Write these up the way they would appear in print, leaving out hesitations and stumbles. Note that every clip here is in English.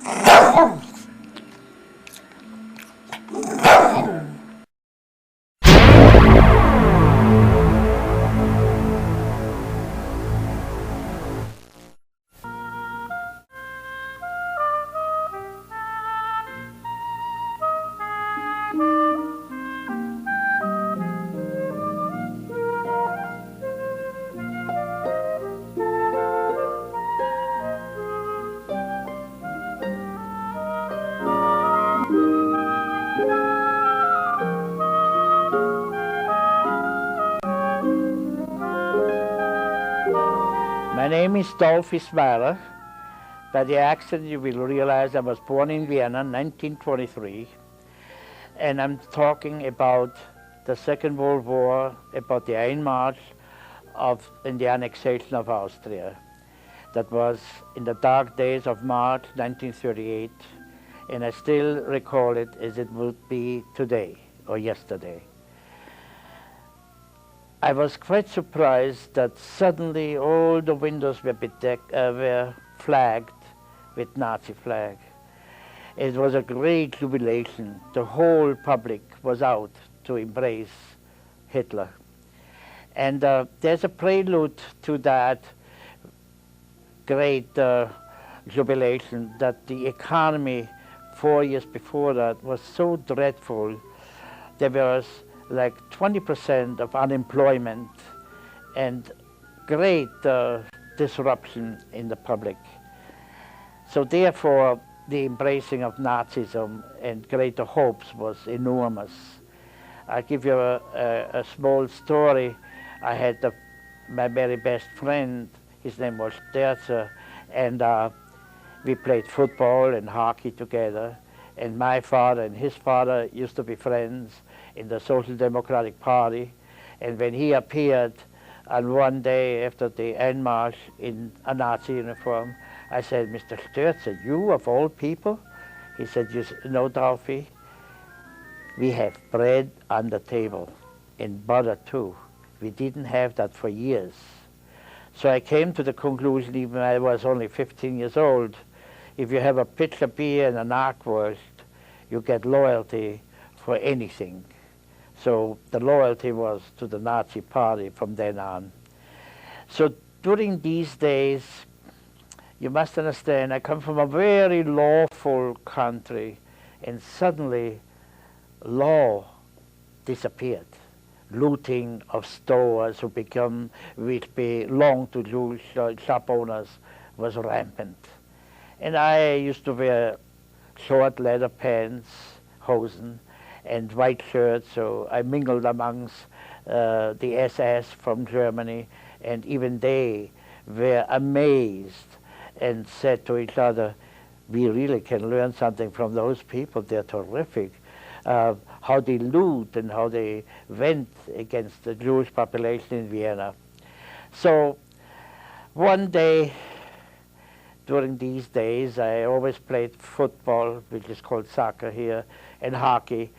My name is Dolphi Smiler. By the accent you will realize I was born in Vienna in 1923, and I'm talking about the Second World War, about the Einmarch and the annexation of Austria. That was in the dark days of March 1938, and I still recall it as it would be today or yesterday. I was quite surprised that suddenly all the windows were flagged with Nazi flag. It was a great jubilation. The whole public was out to embrace Hitler. And there's a prelude to that great jubilation, that the economy 4 years before that was so dreadful. There was like 20% of unemployment and great disruption in the public. So therefore, the embracing of Nazism and greater hopes was enormous. I'll give you a small story. I had my very best friend, his name was Terza, and we played football and hockey together. And my father and his father used to be friends in the Social Democratic Party. And when he appeared on one day after the Einmarch in a Nazi uniform, I said, "Mr. Sturzer, you of all people?" He said, "You know, Dolfi, we have bread on the table, and butter too. We didn't have that for years." So I came to the conclusion, even when I was only 15 years old, if you have a pitcher of beer and an knockwurst, you get loyalty for anything. So the loyalty was to the Nazi Party from then on. So during these days, you must understand, I come from a very lawful country, and suddenly law disappeared. Looting of stores which belonged to Jewish shop owners was rampant. And I used to wear short leather pants, hosen, and white shirts, so I mingled amongst the SS from Germany, and even they were amazed and said to each other, "We really can learn something from those people. They're terrific." How they loot and how they went against the Jewish population in Vienna. So one day, during these days, I always played football, which is called soccer here, and hockey.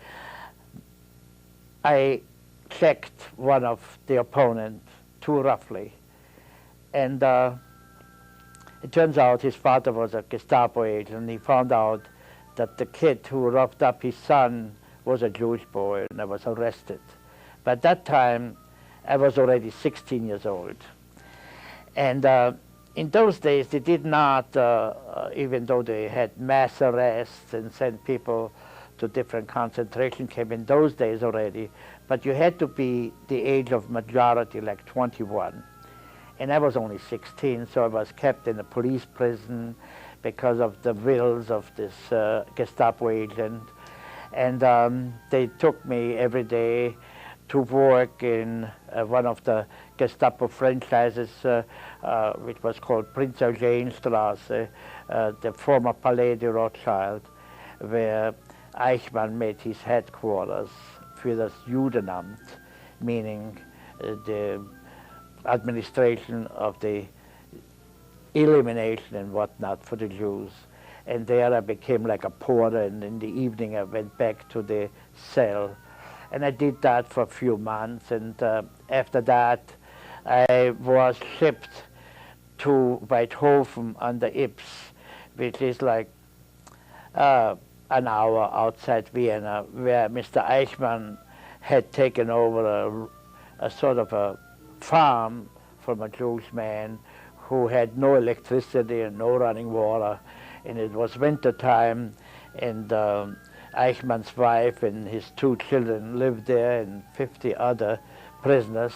I checked one of the opponent too roughly, and it turns out his father was a Gestapo agent, and he found out that the kid who roughed up his son was a Jewish boy, and I was arrested. But at that time, I was already 16 years old. And in those days, they did not, even though they had mass arrests and sent people to different concentration camps in those days already, but you had to be the age of majority, like 21. And I was only 16, so I was kept in a police prison because of the wills of this Gestapo agent. And they took me every day to work in one of the Gestapo franchises, which was called Prinz Eugenstrasse, the former Palais de Rothschild, where Eichman made his headquarters für das Judenamt, meaning the administration of the elimination and whatnot for the Jews. And there I became like a porter, and in the evening I went back to the cell. And I did that for a few months, and after that I was shipped to Weidhofen on the Ybbs, which is like an hour outside Vienna, where Mr. Eichman had taken over a sort of a farm from a Jewish man who had no electricity and no running water, and it was winter time, and Eichmann's wife and his 2 children lived there, and 50 other prisoners,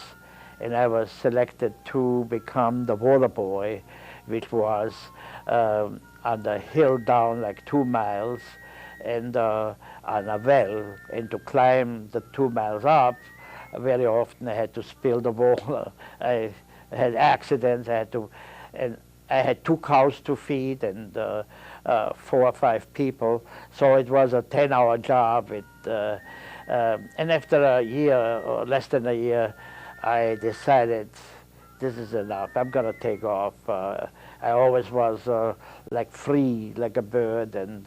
and I was selected to become the water boy, which was on the hill down like 2 miles, and on a well, and to climb the 2 miles up, very often I had to spill the water. I had accidents, and I had 2 cows to feed and 4 or 5 people, so it was a 10-hour job. And after a year, or less than a year, I decided this is enough, I'm going to take off. I always was like free, like a bird, and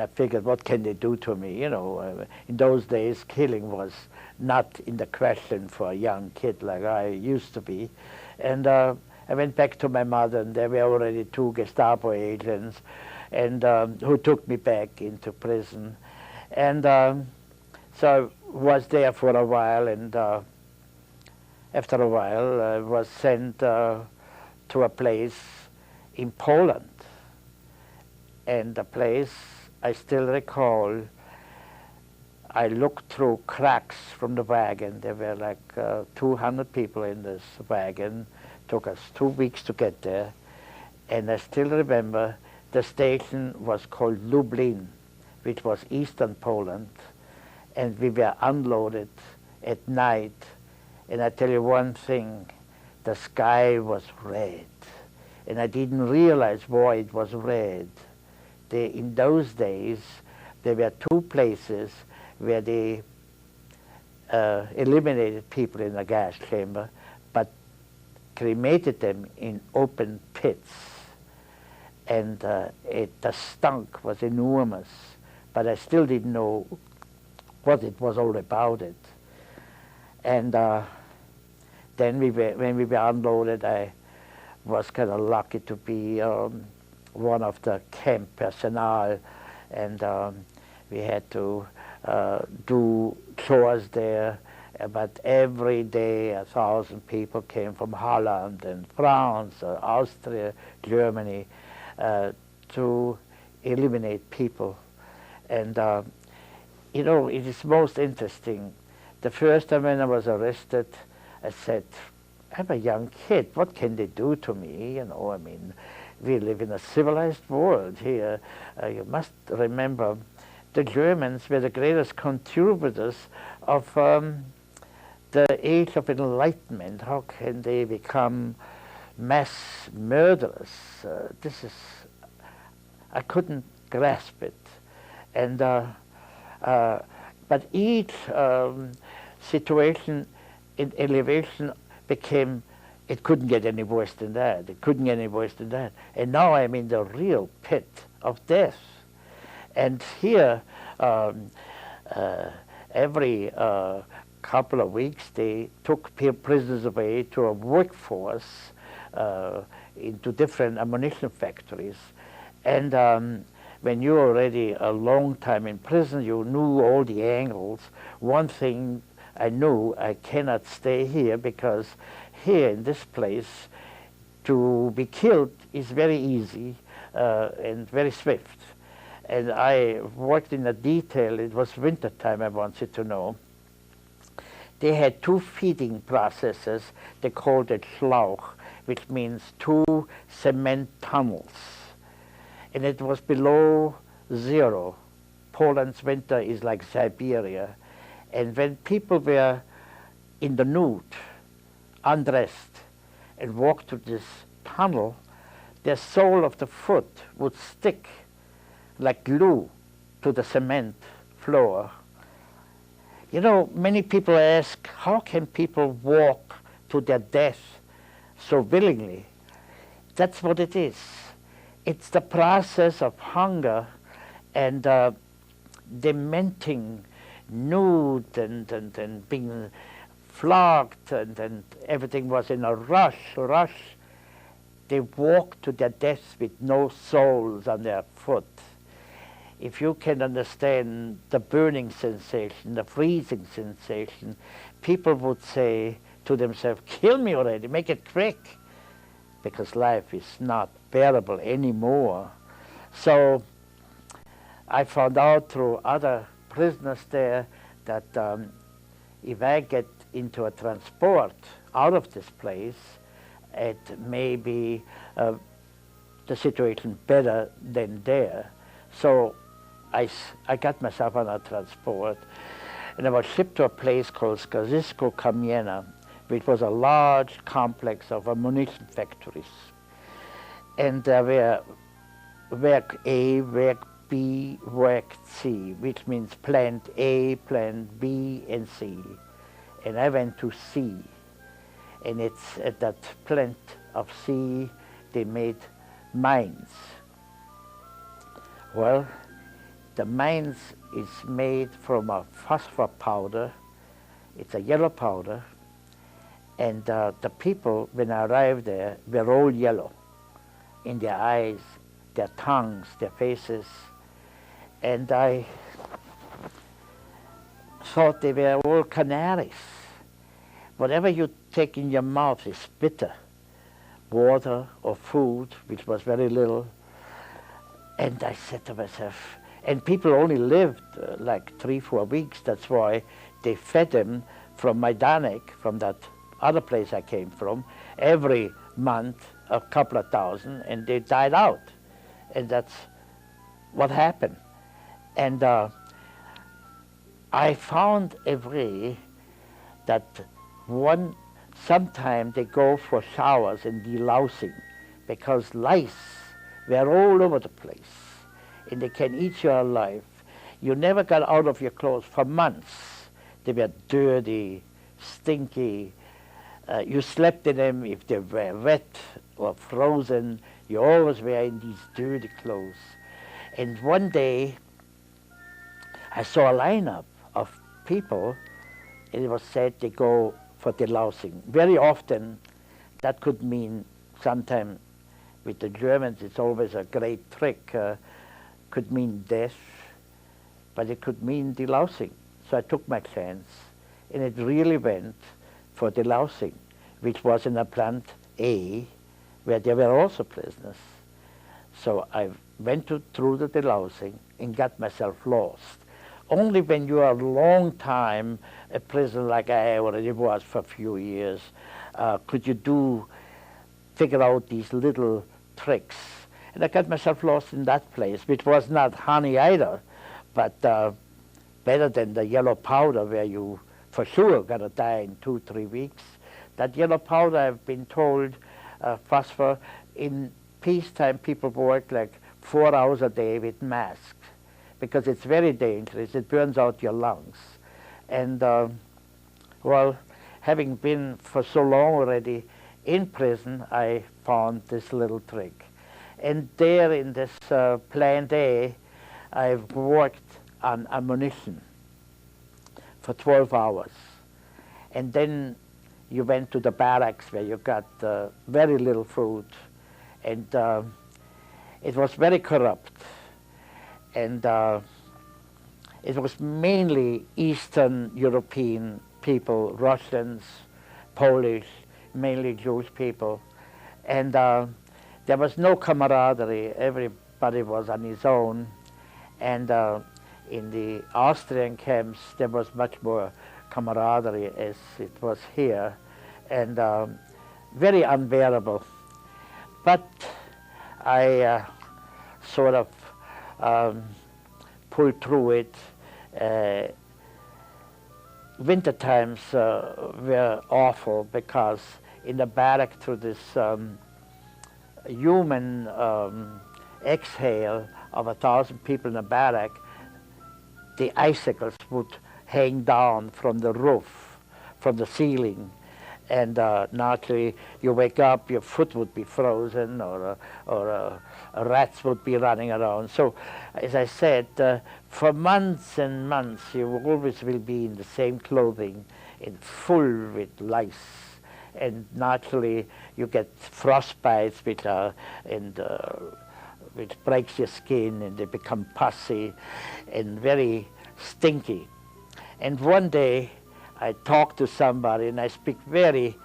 I figured, what can they do to me? You know, in those days, killing was not in the question for a young kid like I used to be. And I went back to my mother, and there were already 2 Gestapo agents, and who took me back into prison. And so I was there for a while, and after a while, I was sent to a place in Poland. And the place, I still recall, I looked through cracks from the wagon. There were like 200 people in this wagon. Took us 2 weeks to get there. And I still remember the station was called Lublin, which was eastern Poland. And we were unloaded at night. And I tell you one thing, the sky was red. And I didn't realize why it was red. In those days, there were 2 places where they eliminated people in a gas chamber, but cremated them in open pits. And the stunk was enormous, but I still didn't know what it was all about it. And then when we were unloaded, I was kind of lucky to be one of the camp personnel, and we had to do chores there, but every day 1,000 people came from Holland and France, Austria, Germany, to eliminate people. And you know, it is most interesting. The first time when I was arrested, I said, I'm a young kid, what can they do to me? You know, I mean, we live in a civilized world here. You must remember, the Germans were the greatest contributors of the age of enlightenment. How can they become mass murderers? I couldn't grasp it. And but each situation in elevation became, it couldn't get any worse than that. It couldn't get any worse than that. And now I'm in the real pit of death. And here, every couple of weeks, they took prisoners away to a workforce into different ammunition factories. And when you're already a long time in prison, you knew all the angles. One thing I knew, I cannot stay here, because here in this place, to be killed is very easy and very swift. And I worked in the detail. It was winter time, I want you to know. They had 2 feeding processes. They called it Schlauch, which means 2 cement tunnels. And it was below 0. Poland's winter is like Siberia. And when people were in the nude, undressed, and walked through this tunnel, their sole of the foot would stick like glue to the cement floor. You know, many people ask, how can people walk to their death so willingly? That's what it is. It's the process of hunger and dementing, nude, and being flogged, and everything was in a rush. They walked to their death with no soles on their foot. if you can understand the burning sensation, the freezing sensation, people would say to themselves, kill me already, make it quick, because life is not bearable anymore. So I found out through other prisoners there that if I get into a transport out of this place, it may be the situation better than there. So I got myself on a transport, and I was shipped to a place called Skazisko Kamiena, which was a large complex of ammunition factories. And there were work A, work B, work C, which means plant A, plant B, and C. And I went to C. And it's at that plant of C, they made mines. Well, the mines is made from a phosphor powder. It's a yellow powder. And the people, when I arrived there, were all yellow in their eyes, their tongues, their faces. And I thought they were all canaries. Whatever you take in your mouth is bitter. Water or food, which was very little. And I said to myself, and people only lived like 3-4 weeks. That's why they fed them from Mardanak, from that other place I came from, every month a couple of thousand, and they died out. And that's what happened. And I found a way that sometimes they go for showers and delousing, because lice were all over the place, and they can eat you alive. You never got out of your clothes for months. They were dirty, stinky. You slept in them if they were wet or frozen. You always were in these dirty clothes. And one day, I saw a lineup of people, and it was said they go for delousing. Very often, that could mean, sometime with the Germans, it's always a great trick, could mean death, but it could mean delousing. So I took my chance, and it really went for delousing, which was in a plant A, where there were also prisoners. So I went through the delousing and got myself lost. Only when you are a long time a prisoner like I already was for a few years, could you figure out these little tricks. And I got myself lost in that place, which was not honey either, but better than the yellow powder where you for sure gonna die in 2-3 weeks. That yellow powder, I've been told, phosphor, in peacetime people work like 4 hours a day with masks, because it's very dangerous. It burns out your lungs. And well, having been for so long already in prison, I found this little trick. And there in this plant A, I've worked on ammunition for 12 hours. And then you went to the barracks where you got very little food. And it was very corrupt. And it was mainly Eastern European people, Russians, Polish, mainly Jewish people. And there was no camaraderie. Everybody was on his own. And in the Austrian camps, there was much more camaraderie as it was here, and very unbearable. But I sort of pulled through it. Winter times were awful, because in the barrack, through this human exhale of 1,000 people in a barrack, the icicles would hang down from the roof, from the ceiling, and naturally you wake up, your foot would be frozen, or rats would be running around. So, as I said, for months and months you always will be in the same clothing, and full with lice, and naturally you get frostbites, which which breaks your skin, and they become pussy and very stinky. And one day I talked to somebody, and I speak very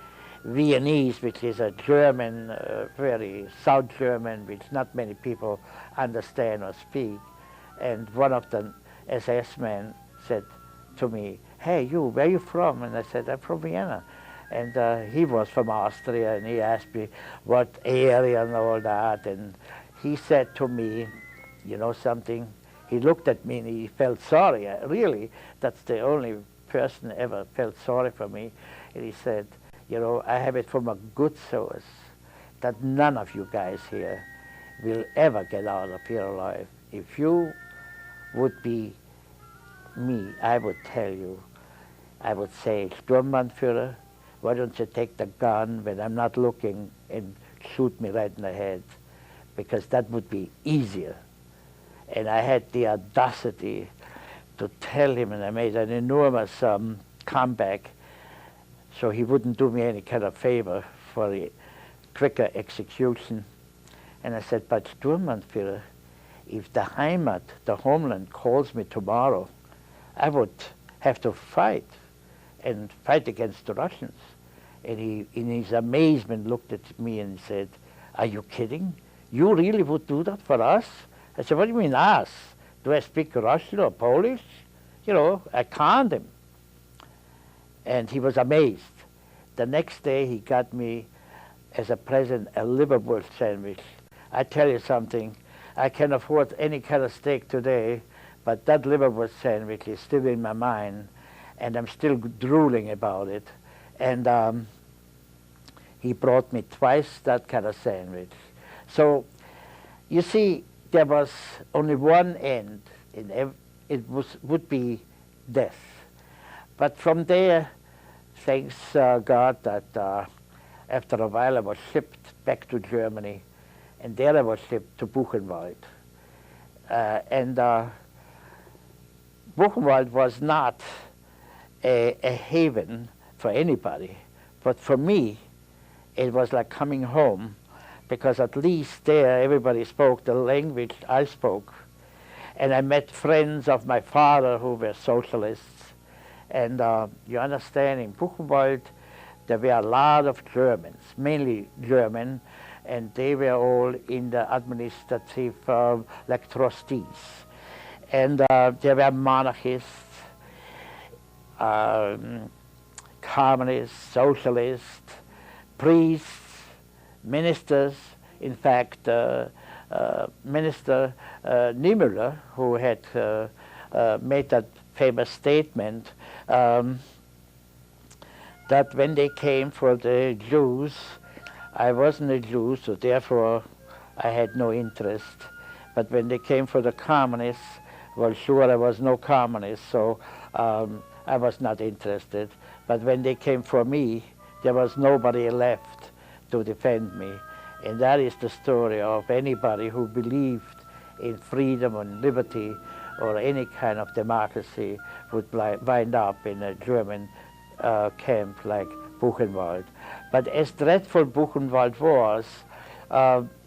Viennese, which is a German, very South German, which not many people understand or speak. And one of the SS men said to me, "Hey, you, where are you from?" And I said, "I'm from Vienna." And he was from Austria, and he asked me what area and all that. And he said to me, "You know something?" He looked at me and he felt sorry. Really, that's the only person ever felt sorry for me. And he said, "You know, I have it from a good source that none of you guys here will ever get out of here alive. If you would be me, I would tell you, I would say, Sturmbannführer, why don't you take the gun when I'm not looking and shoot me right in the head? Because that would be easier." And I had the audacity to tell him, and I made an enormous comeback so he wouldn't do me any kind of favor for the quicker execution. And I said, "But Sturmbannführer, if the Heimat, the homeland, calls me tomorrow, I would have to fight and fight against the Russians." And he, in his amazement, looked at me and said, "Are you kidding? You really would do that for us?" I said, "What do you mean us? Do I speak Russian or Polish? You know, I conned him." And he was amazed. The next day he got me as a present a liverwurst sandwich. I tell you something, I can afford any kind of steak today, but that liverwurst sandwich is still in my mind, and I'm still drooling about it. And he brought me twice that kind of sandwich. So, you see, there was only one end. It would be death. But from there, thanks God that after a while I was shipped back to Germany, and there I was shipped to Buchenwald. And Buchenwald was not a haven for anybody, but for me, it was like coming home, because at least there everybody spoke the language I spoke. And I met friends of my father who were socialists. And you understand, in Buchenwald, there were a lot of Germans, mainly German, and they were all in the administrative, like trustees. And there were monarchists, communists, socialists, priests, ministers. In fact, Minister Niemöller, who had made that famous statement that when they came for the Jews, I wasn't a Jew, so therefore I had no interest. But when they came for the communists, well, sure, I was no communist, so I was not interested. But when they came for me, there was nobody left to defend me. And that is the story of anybody who believed in freedom and liberty or any kind of democracy would wind up in a German camp like Buchenwald. But as dreadful Buchenwald was,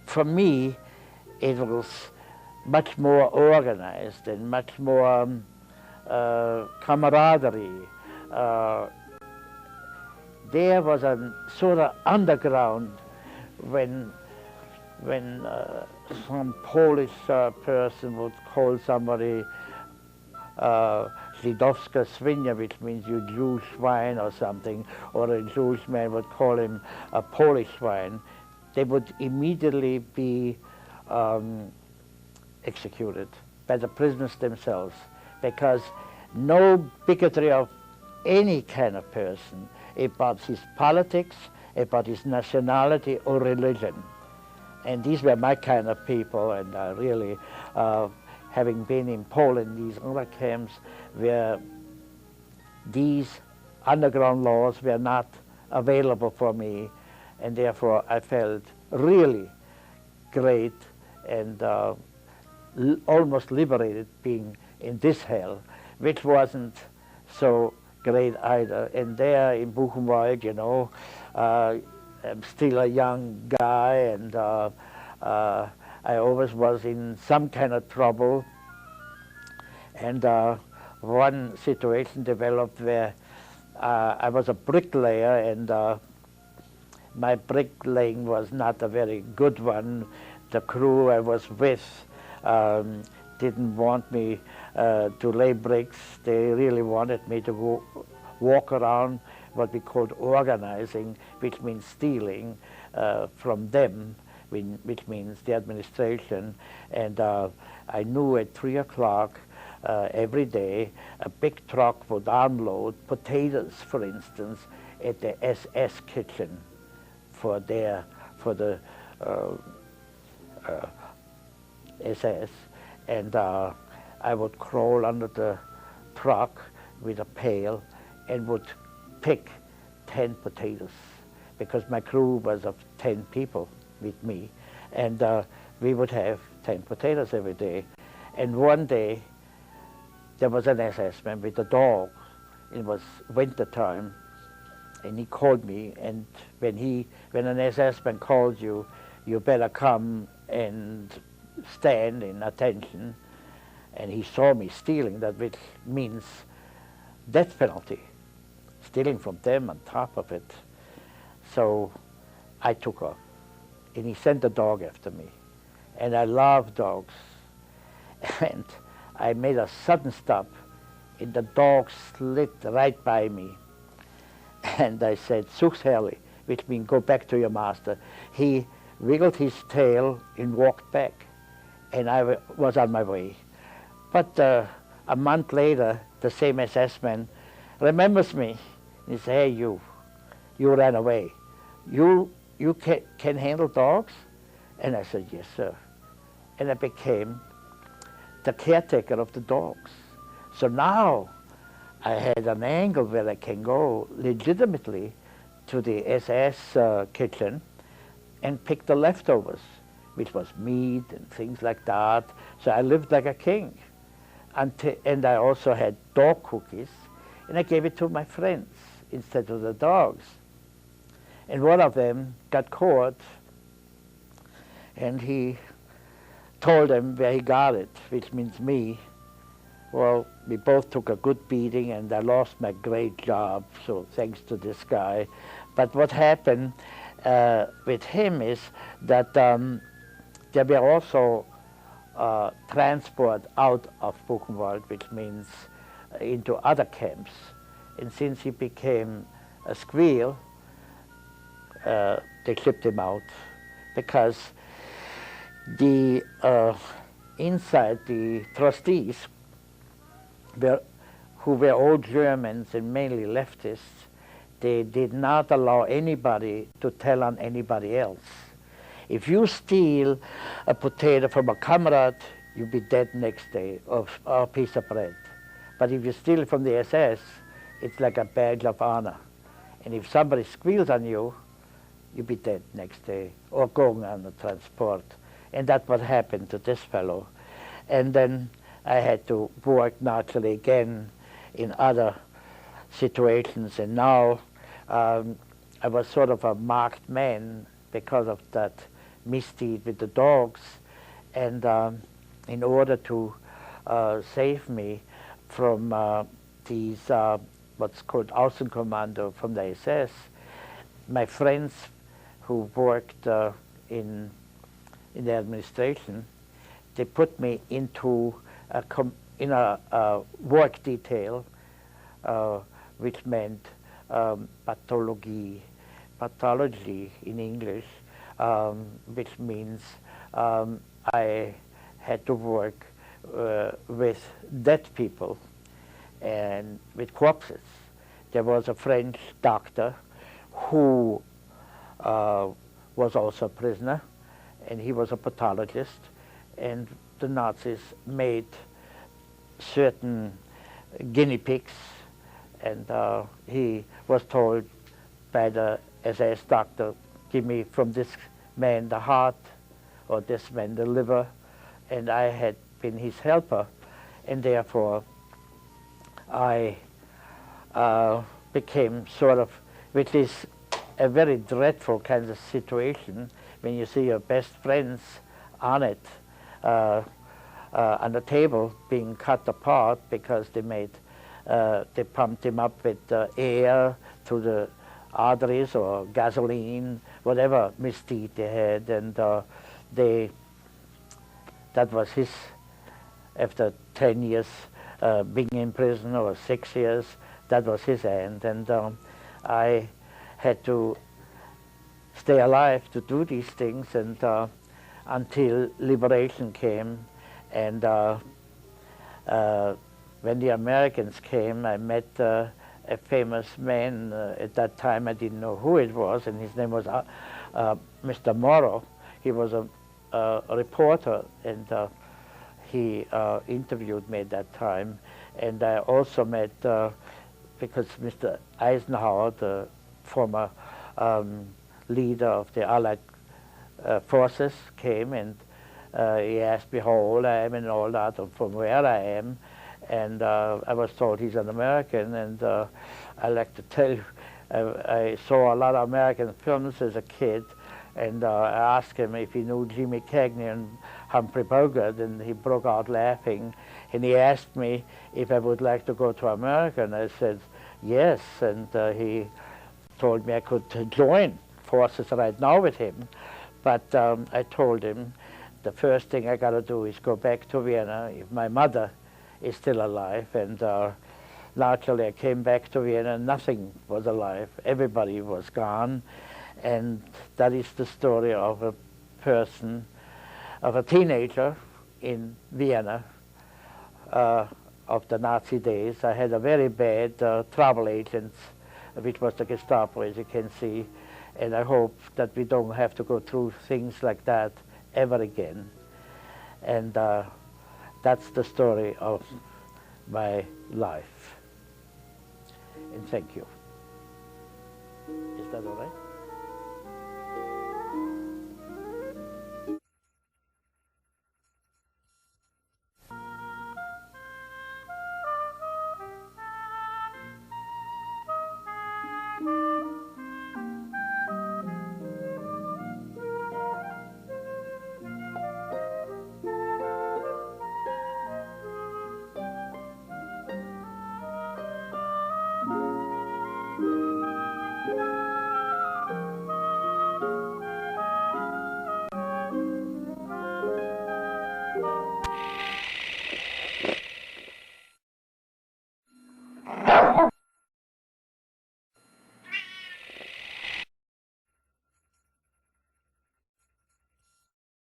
for me, it was much more organized and much more camaraderie. There was a sort of underground when some Polish person would call somebody Żydowska swinia, which means you Jew swine or something, or a Jewish man would call him a Polish swine, they would immediately be executed by the prisoners themselves, because no bigotry of any kind of person about his politics, about his nationality or religion. And these were my kind of people, and I really, having been in Poland, these other camps where these underground laws were not available for me, and therefore I felt really great and almost liberated being in this hell, which wasn't so great either. And there in Buchenwald, you know, I'm still a young guy, and I I always was in some kind of trouble. And one situation developed where I was a bricklayer, and my bricklaying was not a very good one. The crew I was with didn't want me to lay bricks. They really wanted me to go walk around what we called organizing, which means stealing from them, which means the administration. And I knew at 3 o'clock every day a big truck would unload potatoes, for instance, at the SS kitchen for the SS. And I would crawl under the truck with a pail and would pick 10 potatoes, because my crew was of 10 people with me, and we would have 10 potatoes every day. And one day there was an SS man with a dog. It was winter time, and he called me, and when an SS man calls you, you better come and stand in attention. And he saw me stealing, that which means death penalty, stealing from them on top of it. So I took off, and he sent a dog after me. And I love dogs. And I made a sudden stop, and the dog slid right by me. And I said, "Such's herrlich," which means go back to your master. He wiggled his tail and walked back, and I was on my way. But a month later, the same SS man remembers me. He said, "Hey, you ran away. You can handle dogs?" And I said, "Yes, sir." And I became the caretaker of the dogs. So now I had an angle where I can go legitimately to the SS kitchen and pick the leftovers, which was meat and things like that. So I lived like a king. And I also had dog cookies, and I gave it to my friends instead of the dogs. And one of them got caught, and he told them where he got it, which means me. Well, we both took a good beating, and I lost my great job, so thanks to this guy. But what happened with him is that there were also transport out of Buchenwald, which means into other camps. And since he became a squeal, they shipped him out, because the inside the trustees, who were all Germans and mainly leftists, they did not allow anybody to tell on anybody else. If you steal a potato from a comrade, you'll be dead next day, or a piece of bread. But if you steal it from the SS, it's like a badge of honor. And if somebody squeals on you, you'll be dead next day, or going on the transport. And that's what happened to this fellow. And then I had to work naturally again in other situations. And now I was sort of a marked man because of that misdeed with the dogs. And in order to save me from these, what's called Außenkommando from the SS, my friends who worked in the administration, they put me into a work detail, which meant pathology in English, which means I had to work with dead people and with corpses. There was a French doctor who was also a prisoner, and he was a pathologist, and the Nazis made certain guinea pigs, and he was told by the SS doctor, give me from this man the heart, or this man the liver, and I had been his helper, and therefore I became sort of, which is a very dreadful kind of situation when you see your best friends on it, on the table, being cut apart because they pumped him up with air through the arteries or gasoline, whatever misdeed they had, and that was his, after 10 years being in prison, or 6 years, that was his end. And I had to stay alive to do these things, and until liberation came. And when the Americans came, I met a famous man. At that time I didn't know who it was, and his name was Mr. Murrow. He was a reporter, and he interviewed me at that time. And I also met, because Mr. Eisenhower, the former leader of the Allied forces, came, and he asked me how old I am and all that, and from where I am. And I was told he's an American, and I like to tell you, I saw a lot of American films as a kid, and I asked him if he knew Jimmy Cagney and Humphrey Bogart, and he broke out laughing. And he asked me if I would like to go to America, and I said yes, and he told me I could join forces right now with him. But I told him the first thing I got to do is go back to Vienna if my mother is still alive. And naturally I came back to Vienna, nothing was alive, everybody was gone. And that is the story of a person, of a teenager in Vienna of the Nazi days. I had a very bad travel agent, which was the Gestapo, as you can see, and I hope that we don't have to go through things like that ever again. And that's the story of my life. And thank you. Is that all right?